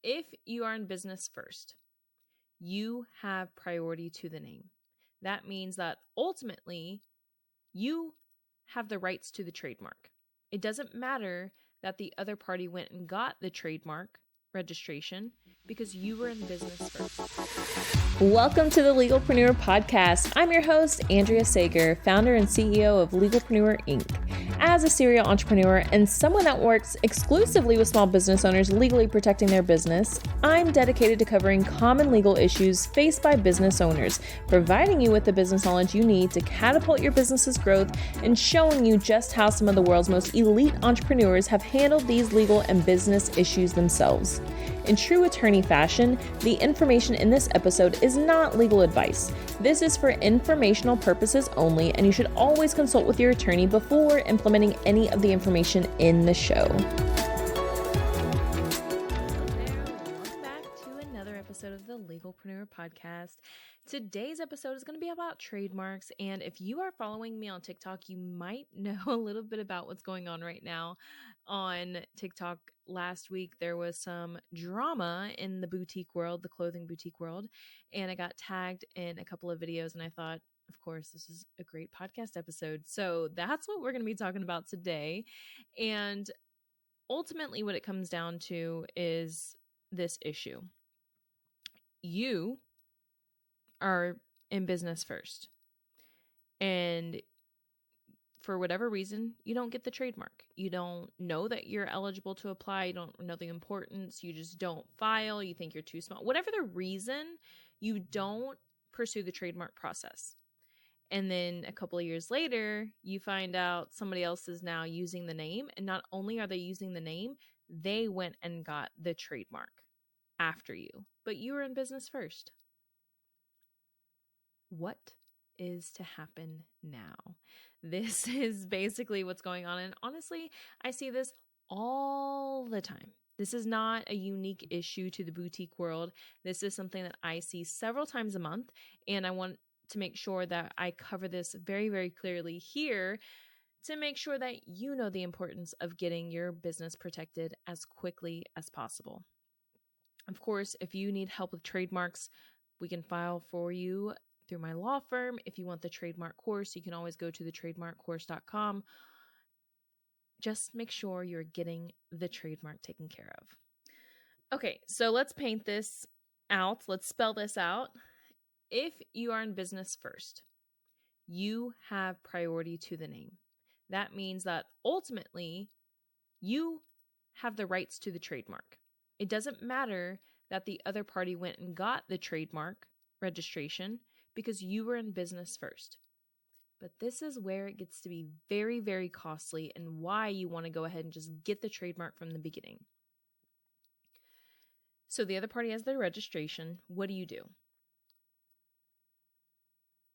If you are in business first, you have priority to the name. That means that ultimately you have the rights to the trademark. It doesn't matter that the other party went and got the trademark registration because you were in business first. Welcome to the Legalpreneur podcast. I'm your host, Andrea Sager, founder and CEO of Legalpreneur, Inc. As a serial entrepreneur and someone that works exclusively with small business owners legally protecting their business, I'm dedicated to covering common legal issues faced by business owners, providing you with the business knowledge you need to catapult your business's growth and showing you just how some of the world's most elite entrepreneurs have handled these legal and business issues themselves. In true attorney fashion, the information in this episode is not legal advice. This is for informational purposes only, and you should always consult with your attorney before implementing any of the information in the show. Welcome back to another episode of the Legalpreneur podcast. Today's episode is going to be about trademarks, and if you are following me on TikTok, you might know a little bit about what's going on right now on TikTok. Last week, there was some drama in the boutique world, the clothing boutique world, and I got tagged in a couple of videos, and I thought, of course, this is a great podcast episode. So that's what we're going to be talking about today. And ultimately, what it comes down to is this issue. You are in business first, and for whatever reason, you don't get the trademark. You don't know that you're eligible to apply. You don't know the importance. You just don't file. You think you're too small. Whatever the reason, you don't pursue the trademark process. And then a couple of years later, you find out somebody else is now using the name. And not only are they using the name, they went and got the trademark after you. But you were in business first. What is to happen now? This is basically what's going on. And honestly, I see this all the time. This is not a unique issue to the boutique world. This is something that I see several times a month. And I want to make sure that I cover this very, very clearly here to make sure that you know the importance of getting your business protected as quickly as possible. Of course, if you need help with trademarks, we can file for you through my law firm. If you want the trademark course, you can always go to the trademarkcourse.com. Just make sure you're getting the trademark taken care of. Okay, so let's paint this out. Let's spell this out. If you are in business first, you have priority to the name. That means that ultimately you have the rights to the trademark. It doesn't matter that the other party went and got the trademark registration because you were in business first. But this is where it gets to be very, very costly and why you want to go ahead and just get the trademark from the beginning. So the other party has their registration. What do?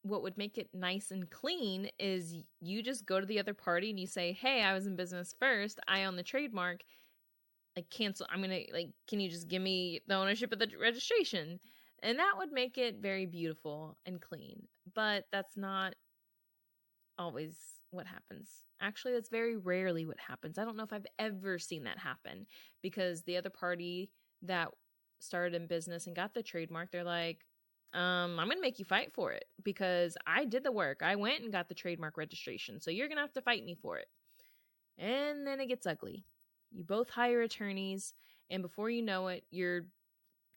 What would make it nice and clean is you just go to the other party and you say, hey, I was in business first. I own the trademark. Cancel. Can you just give me the ownership of the registration? And that would make it very beautiful and clean. But that's not always what happens. Actually, that's very rarely what happens. I don't know if I've ever seen that happen because the other party that started in business and got the trademark, they're like, I'm going to make you fight for it because I did the work. I went and got the trademark registration. So you're going to have to fight me for it. And then it gets ugly. You both hire attorneys, and before you know it, you're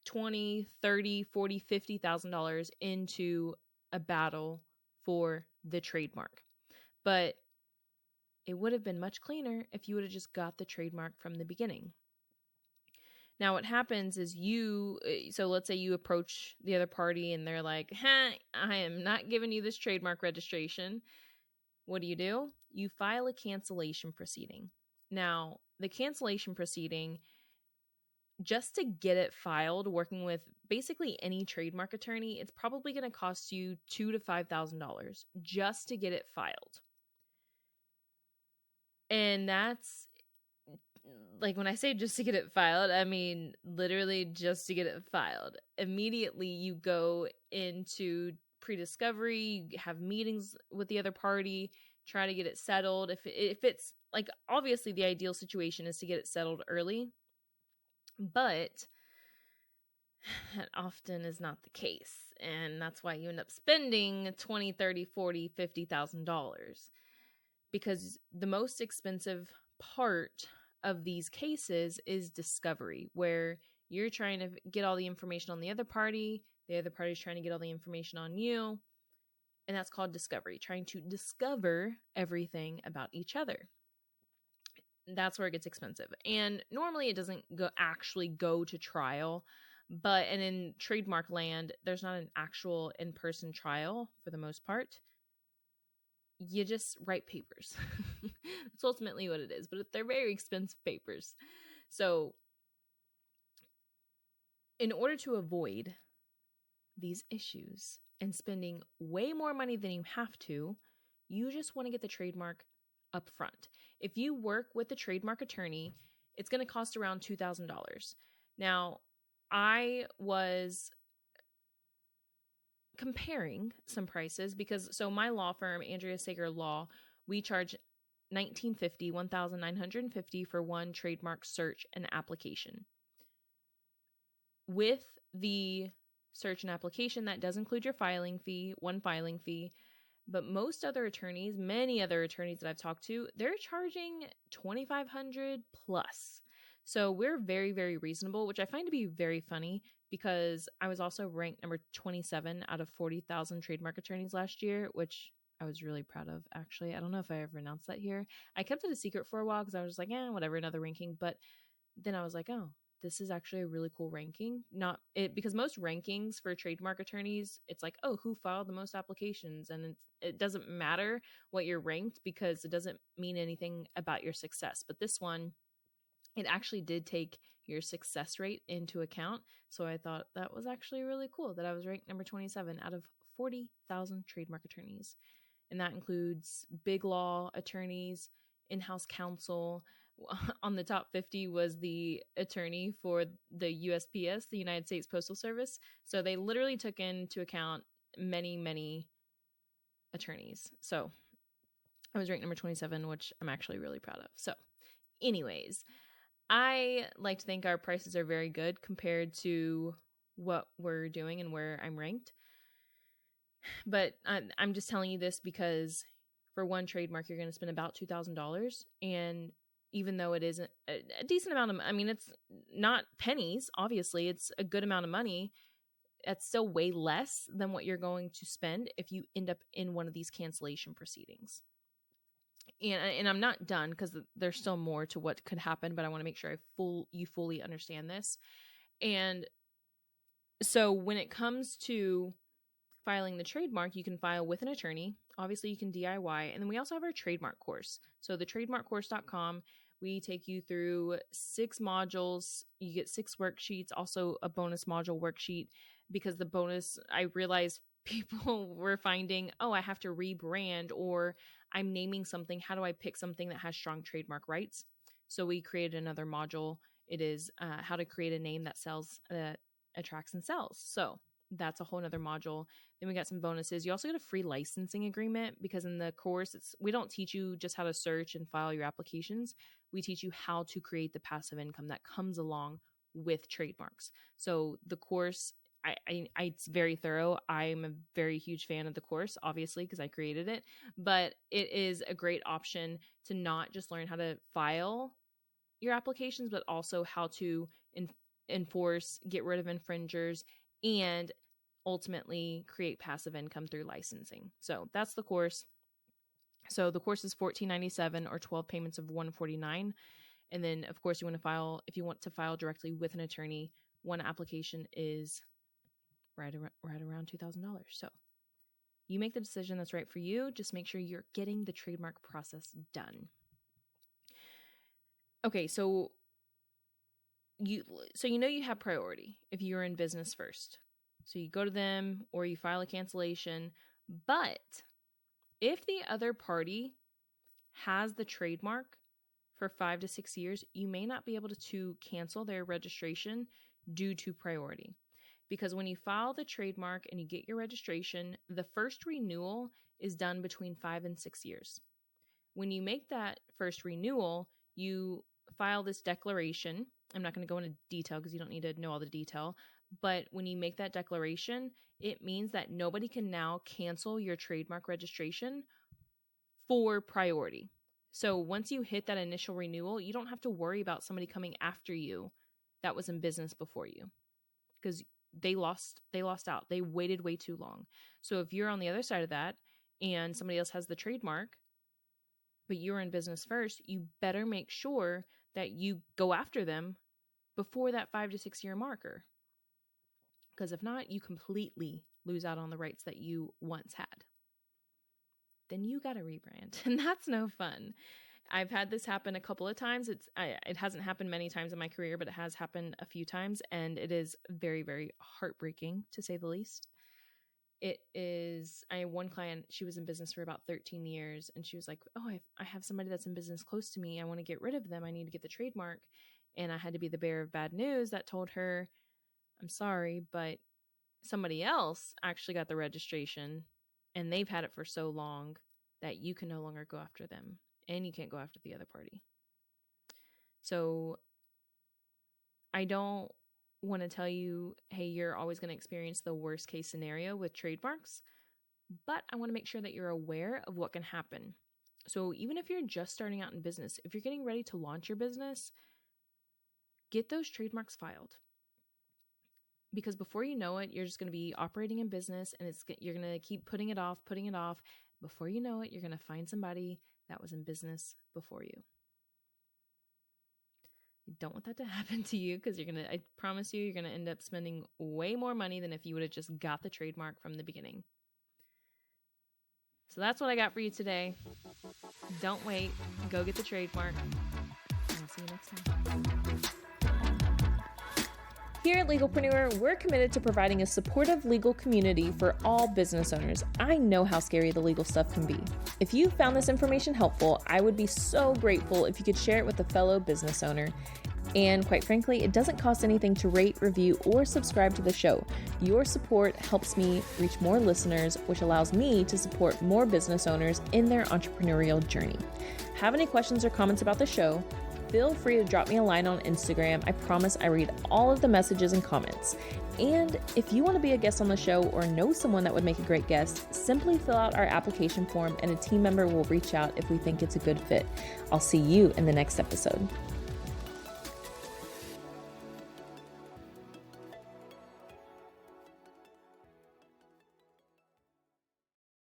$20, $30, $40, $50,000 into a battle for the trademark. But it would have been much cleaner if you would have just got the trademark from the beginning. Now, what happens is so let's say you approach the other party and they're like, I am not giving you this trademark registration. What do? You file a cancellation proceeding. Now, the cancellation proceeding, just to get it filed, working with basically any trademark attorney, it's probably going to cost you $2,000 to $5,000 just to get it filed. And that's when I say just to get it filed, I mean literally just to get it filed. Immediately you go into pre-discovery, you have meetings with the other party, try to get it settled. If it's obviously the ideal situation is to get it settled early, but That often is not the case. And that's why you end up spending $20, $30, $40, $50,000. Because the most expensive part of these cases is discovery, where you're trying to get all the information on the other party is trying to get all the information on you, and that's called discovery, trying to discover everything about each other. That's where it gets expensive. And normally it doesn't actually go to trial, but and in trademark land, there's not an actual in-person trial for the most part. You just write papers. That's ultimately what it is, but they're very expensive papers. So in order to avoid these issues and spending way more money than you have to, you just want to get the trademark up front. If you work with a trademark attorney, it's going to cost around $2,000. Now, I was comparing some prices because my law firm, Andrea Sager Law, we charge $1,950 for one trademark search and application. With the search and application, that does include your filing fee, one filing fee. But many other attorneys that I've talked to, they're charging $2,500 plus. So we're very, very reasonable, which I find to be very funny because I was also ranked number 27 out of 40,000 trademark attorneys last year, which I was really proud of, actually. I don't know if I ever announced that here. I kept it a secret for a while because I was like, whatever, another ranking. But then I was like, oh, this is actually a really cool ranking. Not it because most rankings for trademark attorneys, it's like, oh, who filed the most applications, and it doesn't matter what you're ranked because it doesn't mean anything about your success. But this one, it actually did take your success rate into account. So I thought that was actually really cool that I was ranked number 27 out of 40,000 trademark attorneys. And that includes big law attorneys, in-house counsel. On the top 50 was the attorney for the USPS, the United States Postal Service. So they literally took into account many, many attorneys. So I was ranked number 27, which I'm actually really proud of. So anyways, I like to think our prices are very good compared to what we're doing and where I'm ranked. But I'm just telling you this because for one trademark, you're going to spend about $2,000. And even though it isn't a decent amount of, it's not pennies, obviously, it's a good amount of money. That's still way less than what you're going to spend if you end up in one of these cancellation proceedings. And I'm not done because there's still more to what could happen, but I want to make sure you fully understand this. And so when it comes to filing the trademark, you can file with an attorney. Obviously, you can DIY. And then we also have our trademark course. So the trademarkcourse.com, we take you through 6 modules. You get 6 worksheets, also a bonus module worksheet, because the bonus, I realized people were finding, oh, I have to rebrand, or I'm naming something. How do I pick something that has strong trademark rights? So we created another module. It is how to create a name that sells, attracts and sells. So that's a whole nother module. Then we got some bonuses. You also get a free licensing agreement because in the course, we don't teach you just how to search and file your applications. We teach you how to create the passive income that comes along with trademarks. So the course, it's very thorough. I'm a very huge fan of the course, obviously, because I created it, but it is a great option to not just learn how to file your applications, but also how to enforce, get rid of infringers, and ultimately create passive income through licensing. So that's the course. So the course is $14.97 or 12 payments of $149. And then, of course, if you want to file directly with an attorney, one application is right around $2,000. So you make the decision that's right for you. Just make sure you're getting the trademark process done. Okay, so you have priority if you're in business first. So you go to them or you file a cancellation. But if the other party has the trademark for 5 to 6 years, you may not be able to cancel their registration due to priority. Because when you file the trademark and you get your registration, the first renewal is done between 5 and 6 years. When you make that first renewal, you file this declaration. I'm not going to go into detail because you don't need to know all the detail, But when you make that declaration, it means that nobody can now cancel your trademark registration for priority. So once you hit that initial renewal, you don't have to worry about somebody coming after you that was in business before you, because they lost out. They waited way too long. So if you're on the other side of that and somebody else has the trademark, but you're in business first, you better make sure that you go after them before that 5 to 6 year marker. Because if not, you completely lose out on the rights that you once had. Then you got to rebrand, and that's no fun. I've had this happen a couple of times. It hasn't happened many times in my career, but it has happened a few times, and it is very, very heartbreaking, to say the least. It is, I had one client, she was in business for about 13 years, and she was like, oh, I have somebody that's in business close to me. I want to get rid of them. I need to get the trademark. And I had to be the bearer of bad news that told her, I'm sorry, but somebody else actually got the registration, and they've had it for so long that you can no longer go after them, and you can't go after the other party. So I don't want to tell you, hey, you're always going to experience the worst case scenario with trademarks, but I want to make sure that you're aware of what can happen. So even if you're just starting out in business, if you're getting ready to launch your business, get those trademarks filed. Because before you know it, you're just going to be operating in business, and you're going to keep putting it off. Before you know it, you're going to find somebody that was in business before you. You don't want that to happen to you, because I promise you, you're going to end up spending way more money than if you would have just got the trademark from the beginning. So that's what I got for you today. Don't wait. Go get the trademark. And I'll see you next time. Here at Legalpreneur, we're committed to providing a supportive legal community for all business owners. I know how scary the legal stuff can be. If you found this information helpful, I would be so grateful if you could share it with a fellow business owner. And quite frankly, it doesn't cost anything to rate, review, or subscribe to the show. Your support helps me reach more listeners, which allows me to support more business owners in their entrepreneurial journey. Have any questions or comments about the show? Feel free to drop me a line on Instagram. I promise I read all of the messages and comments. And if you want to be a guest on the show or know someone that would make a great guest, simply fill out our application form and a team member will reach out if we think it's a good fit. I'll see you in the next episode.